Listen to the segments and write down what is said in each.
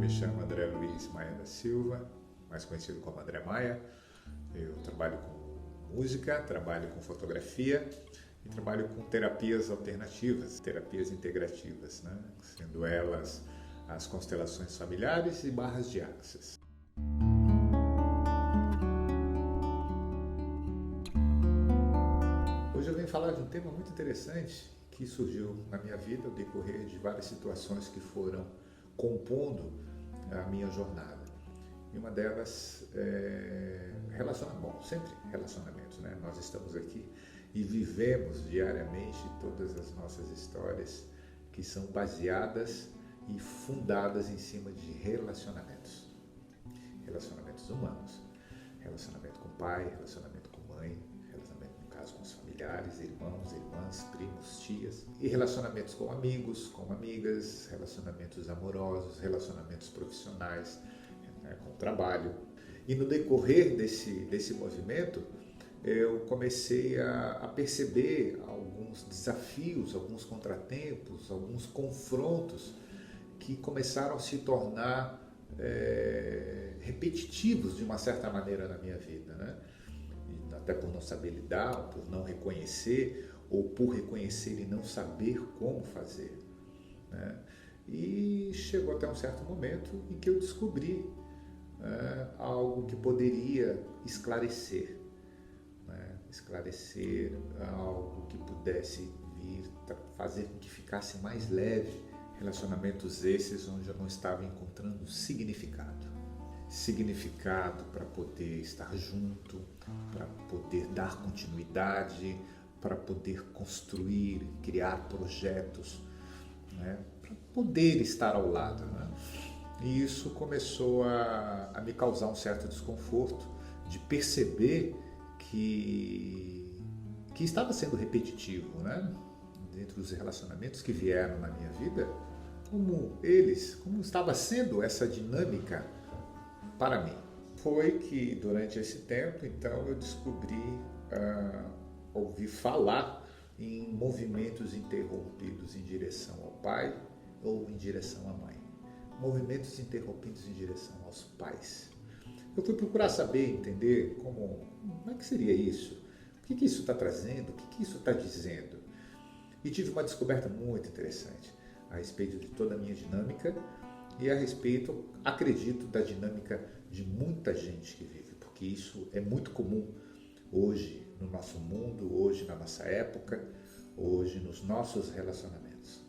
me chamo André Luiz Maia da Silva, mais conhecido como André Maia. Eu trabalho com música, trabalho com fotografia e trabalho com terapias alternativas, terapias integrativas, né? Sendo elas as constelações familiares e barras de axis. Hoje eu venho falar de um tema muito interessante que surgiu na minha vida ao decorrer de várias situações que foram compondo a minha jornada. E uma delas é sempre relacionamentos, né? Nós estamos aqui e vivemos diariamente todas as nossas histórias que são baseadas e fundadas em cima de relacionamentos. Relacionamentos humanos, relacionamento com pai, relacionamento com mãe, relacionamento, no caso, com os familiares, irmãos, irmãs, primos, tias, e relacionamentos com amigos, com amigas, relacionamentos amorosos, relacionamentos profissionais, né, com o trabalho. E no decorrer desse movimento, eu comecei a perceber alguns desafios, alguns contratempos, alguns confrontos que começaram a se tornar repetitivos de uma certa maneira na minha vida, né? Até por não saber lidar, por não reconhecer, ou por reconhecer e não saber como fazer, né? E chegou até um certo momento em que eu descobri algo que poderia esclarecer, né? Esclarecer algo que pudesse vir fazer com que ficasse mais leve. Relacionamentos esses onde eu não estava encontrando significado. Significado para poder estar junto, para poder dar continuidade, para poder construir, criar projetos, né? Para poder estar ao lado, né? E isso começou a me causar um certo desconforto de perceber que estava sendo repetitivo, né? Dentro dos relacionamentos que vieram na minha vida, como estava sendo essa dinâmica para mim. Foi que durante esse tempo, então, eu descobri, ouvi falar em movimentos interrompidos em direção ao pai ou em direção à mãe. Movimentos interrompidos em direção aos pais. Eu fui procurar saber, entender como é que seria isso, o que isso está trazendo, o que isso está dizendo. E tive uma descoberta muito interessante a respeito de toda a minha dinâmica e a respeito, acredito, da dinâmica de muita gente que vive, porque isso é muito comum hoje no nosso mundo, hoje na nossa época, hoje nos nossos relacionamentos.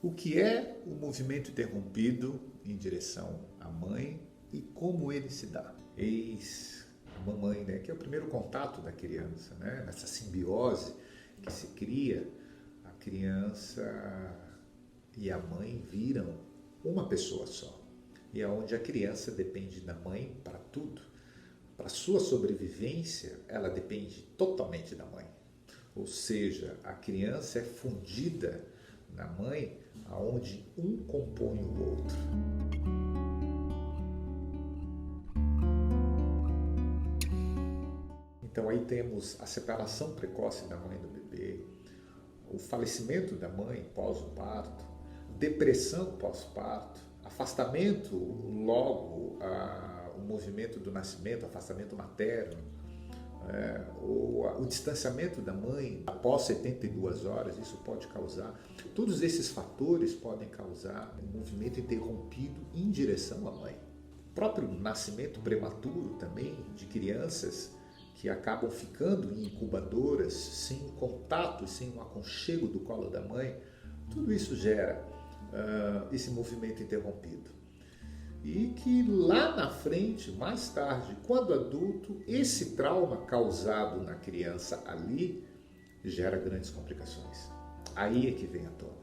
O que é o movimento interrompido em direção à mãe e como ele se dá? Eis a mamãe, né, que é o primeiro contato da criança, né, nessa simbiose que se cria, a criança e a mãe viram uma pessoa só. E é onde a criança depende da mãe para tudo. Para sua sobrevivência, ela depende totalmente da mãe. Ou seja, a criança é fundida na mãe, aonde um compõe o outro. Então aí temos a separação precoce da mãe do bebê, o falecimento da mãe pós o parto, depressão pós-parto, afastamento logo, o movimento do nascimento, afastamento materno, o distanciamento da mãe após 72 horas, isso pode causar, todos esses fatores podem causar um movimento interrompido em direção à mãe. O próprio nascimento prematuro também de crianças que acabam ficando em incubadoras sem contato, sem um aconchego do colo da mãe, tudo isso gera esse movimento interrompido. E que lá na frente, mais tarde, quando adulto, esse trauma causado na criança ali gera grandes complicações. Aí é que vem à tona.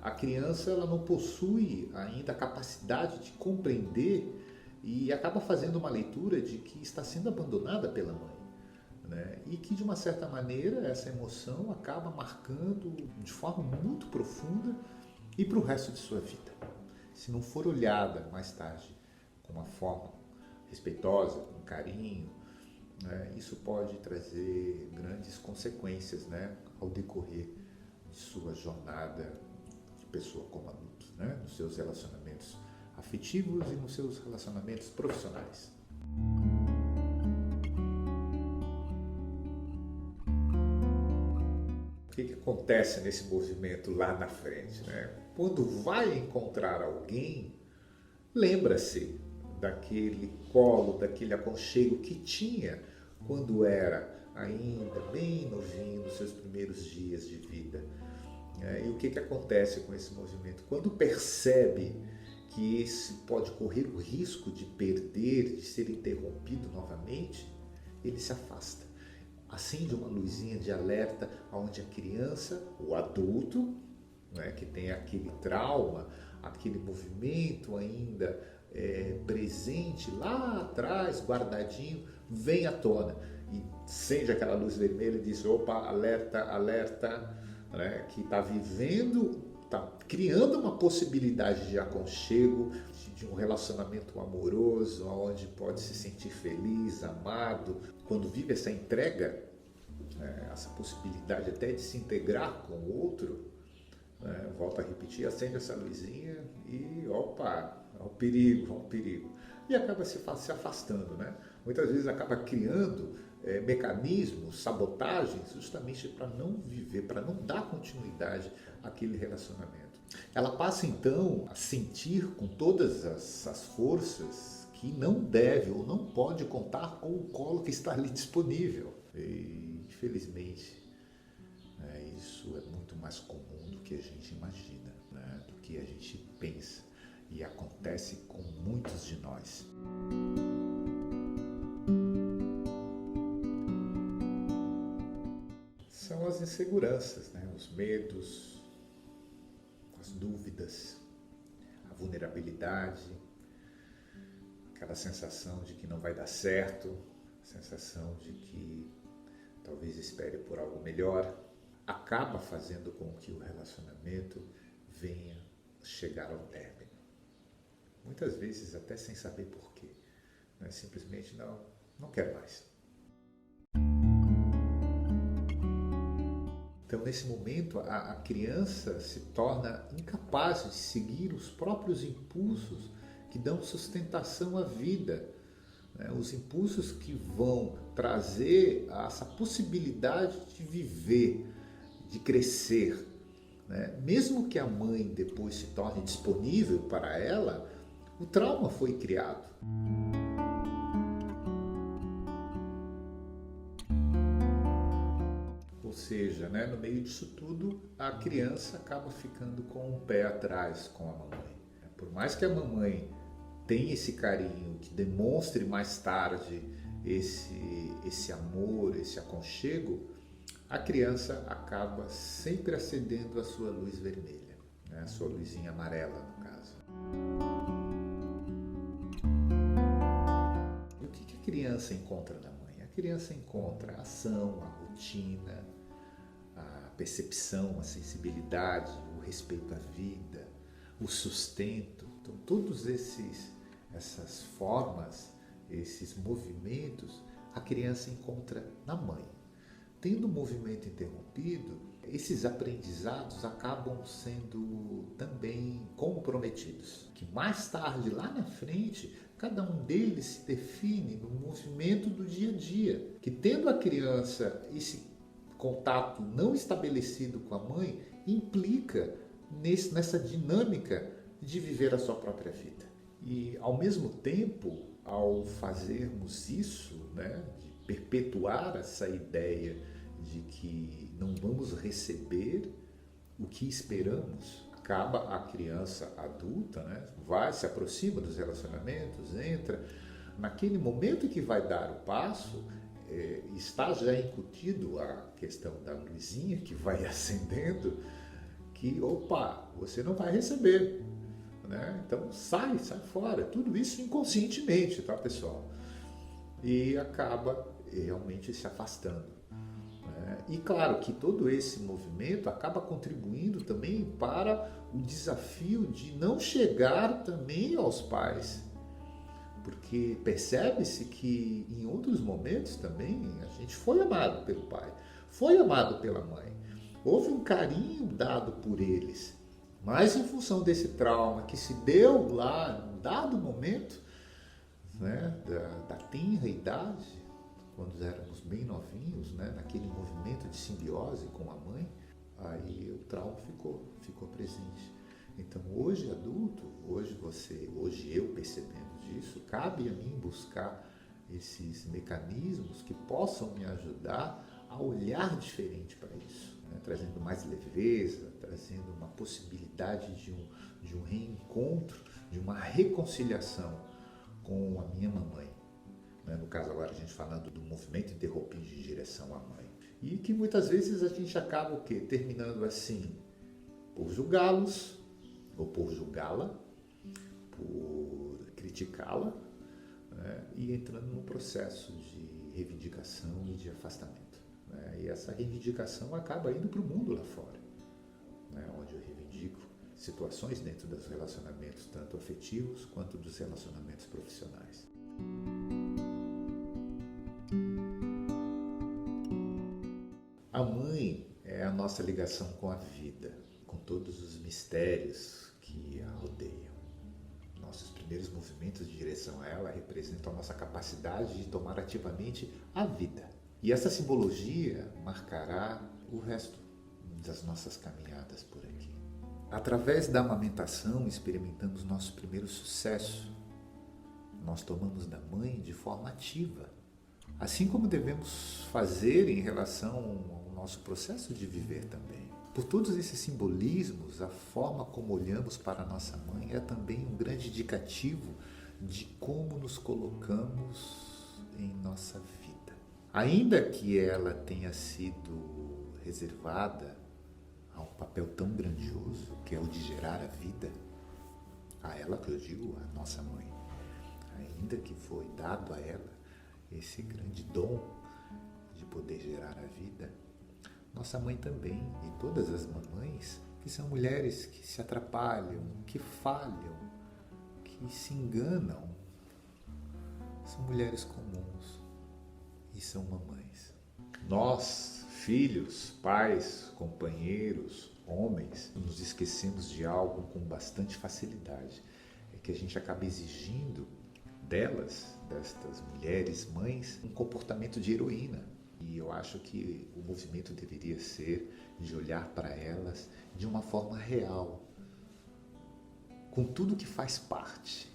A criança ela não possui ainda a capacidade de compreender e acaba fazendo uma leitura de que está sendo abandonada pela mãe, né? E que de uma certa maneira essa emoção acaba marcando de forma muito profunda e para o resto de sua vida. Se não for olhada mais tarde com uma forma respeitosa, com carinho, né? Isso pode trazer grandes consequências, né, ao decorrer de sua jornada de pessoa como adulto, né, nos seus relacionamentos afetivos e nos seus relacionamentos profissionais. O que acontece nesse movimento lá na frente, né? Quando vai encontrar alguém, lembra-se daquele colo, daquele aconchego que tinha quando era ainda bem novinho, nos seus primeiros dias de vida. E o que acontece com esse movimento? Quando percebe que esse pode correr o risco de perder, de ser interrompido novamente, ele se afasta. Acende uma luzinha de alerta onde a criança, o adulto, né, que tem aquele trauma, aquele movimento ainda presente lá atrás, guardadinho, vem à tona e acende aquela luz vermelha e diz: opa, alerta, alerta, né, que está vivendo, está criando uma possibilidade de aconchego, de um relacionamento amoroso, onde pode se sentir feliz, amado. Quando vive essa entrega, essa possibilidade até de se integrar com o outro, volto a repetir, acende essa luzinha e opa, ao perigo, ao perigo. E acaba se afastando, né? Muitas vezes acaba criando mecanismos, sabotagens, justamente para não viver, para não dar continuidade àquele relacionamento. Ela passa então a sentir com todas as forças que não deve ou não pode contar com o colo que está ali disponível. E infelizmente, isso é muito mais comum do que a gente imagina, né? Do que a gente pensa, e acontece com muitos de nós. São as inseguranças, né? Os medos, as dúvidas, a vulnerabilidade, aquela sensação de que não vai dar certo, a sensação de que talvez espere por algo melhor, acaba fazendo com que o relacionamento venha chegar ao término. Muitas vezes até sem saber porquê, né? Simplesmente não quero mais. Então, nesse momento, a criança se torna incapaz de seguir os próprios impulsos que dão sustentação à vida, né? Os impulsos que vão trazer essa possibilidade de viver, de crescer, né? Mesmo que a mãe depois se torne disponível para ela, o trauma foi criado. Ou seja, né, no meio disso tudo, a criança acaba ficando com o pé atrás com a mamãe. Por mais que a mamãe tenha esse carinho, que demonstre mais tarde esse amor, esse aconchego, a criança acaba sempre acendendo a sua luz vermelha, né, a sua luzinha amarela, no caso. E o que a criança encontra na mãe? A criança encontra a ação, a rotina, a percepção, a sensibilidade, o respeito à vida, o sustento. Então, todos essas formas, esses movimentos, a criança encontra na mãe. Tendo o movimento interrompido, esses aprendizados acabam sendo também comprometidos. Que mais tarde, lá na frente, cada um deles se define no movimento do dia a dia. Que tendo a criança esse contato não estabelecido com a mãe, implica nessa dinâmica de viver a sua própria vida. E ao mesmo tempo, ao fazermos isso, né, de perpetuar essa ideia de que não vamos receber o que esperamos, acaba a criança adulta, né, se aproxima dos relacionamentos, entra. Naquele momento que vai dar o passo, está já incutido a questão da luzinha que vai acendendo, que, opa, você não vai receber, né? Então sai fora. Tudo isso inconscientemente, tá, pessoal? E acaba realmente se afastando. E claro que todo esse movimento acaba contribuindo também para o desafio de não chegar também aos pais, porque percebe-se que em outros momentos também a gente foi amado pelo pai, foi amado pela mãe, houve um carinho dado por eles, mas em função desse trauma que se deu lá num dado momento, né, da tenra idade, quando éramos bem novinhos, né, naquele movimento de simbiose com a mãe, aí o trauma ficou presente. Então hoje adulto, hoje eu percebendo disso, cabe a mim buscar esses mecanismos que possam me ajudar a olhar diferente para isso, né? Trazendo mais leveza, trazendo uma possibilidade de um reencontro, de uma reconciliação com a minha mamãe. Né? No caso agora a gente falando do movimento interrompido de direção à mãe. E que muitas vezes a gente acaba o quê? Terminando assim, por julgá-los, ou por julgá-la, por criticá-la, né? E entrando num processo de reivindicação e de afastamento. Né? E essa reivindicação acaba indo para o mundo lá fora, né? Onde eu reivindico situações dentro dos relacionamentos, tanto afetivos quanto dos relacionamentos profissionais. A mãe é a nossa ligação com a vida, com todos os mistérios que a rodeiam. Nossos primeiros movimentos de direção a ela representam a nossa capacidade de tomar ativamente a vida. E essa simbologia marcará o resto das nossas caminhadas por aqui. Através da amamentação, experimentamos nosso primeiro sucesso. Nós tomamos da mãe de forma ativa, assim como devemos fazer em relação ao nosso processo de viver também. Por todos esses simbolismos, a forma como olhamos para a nossa mãe é também um grande indicativo de como nos colocamos em nossa vida. Ainda que ela tenha sido reservada a um papel tão grandioso, que é o de gerar a vida, a ela que eu digo, a nossa mãe, ainda que foi dado a ela esse grande dom de poder gerar a vida, nossa mãe também, e todas as mamães, que são mulheres que se atrapalham, que falham, que se enganam, são mulheres comuns e são mamães. Nós, filhos, pais, companheiros, homens, nos esquecemos de algo com bastante facilidade. É que a gente acaba exigindo delas, destas mulheres, mães, um comportamento de heroína. E eu acho que o movimento deveria ser de olhar para elas de uma forma real, com tudo que faz parte.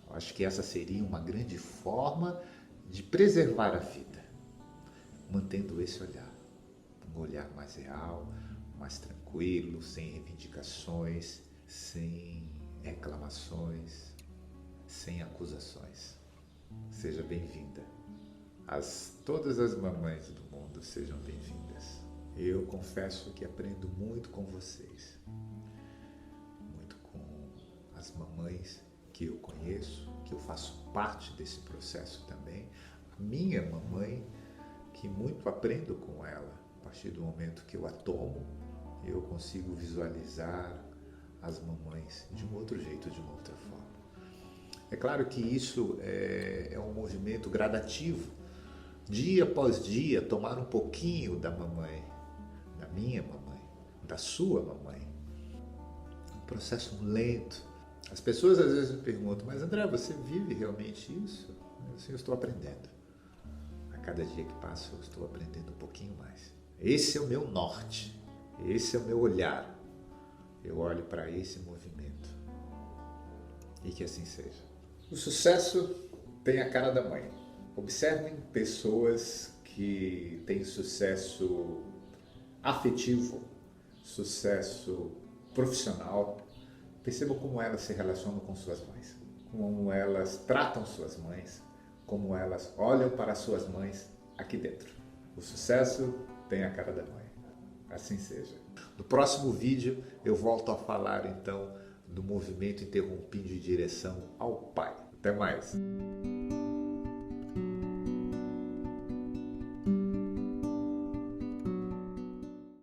Eu acho que essa seria uma grande forma de preservar a vida, mantendo esse olhar, um olhar mais real, mais tranquilo, sem reivindicações, sem reclamações, sem acusações. Seja bem-vinda. Todas as mamães do mundo sejam bem-vindas. Eu confesso que aprendo muito com vocês, muito com as mamães que eu conheço, que eu faço parte desse processo também. A minha mamãe, que muito aprendo com ela. A partir do momento que eu a tomo, eu consigo visualizar as mamães de um outro jeito, de uma outra forma. É claro que isso é um movimento gradativo. Dia após dia, tomar um pouquinho da mamãe, da minha mamãe, da sua mamãe. Um processo lento. As pessoas às vezes me perguntam, mas André, você vive realmente isso? Assim, eu estou aprendendo. A cada dia que passa, eu estou aprendendo um pouquinho mais. Esse é o meu norte, esse é o meu olhar. Eu olho para esse movimento. E que assim seja. O sucesso tem a cara da mãe. Observem pessoas que têm sucesso afetivo, sucesso profissional. Percebam como elas se relacionam com suas mães, como elas tratam suas mães, como elas olham para suas mães aqui dentro. O sucesso tem a cara da mãe. Assim seja. No próximo vídeo eu volto a falar então do movimento interrompido de direção ao pai. Até mais!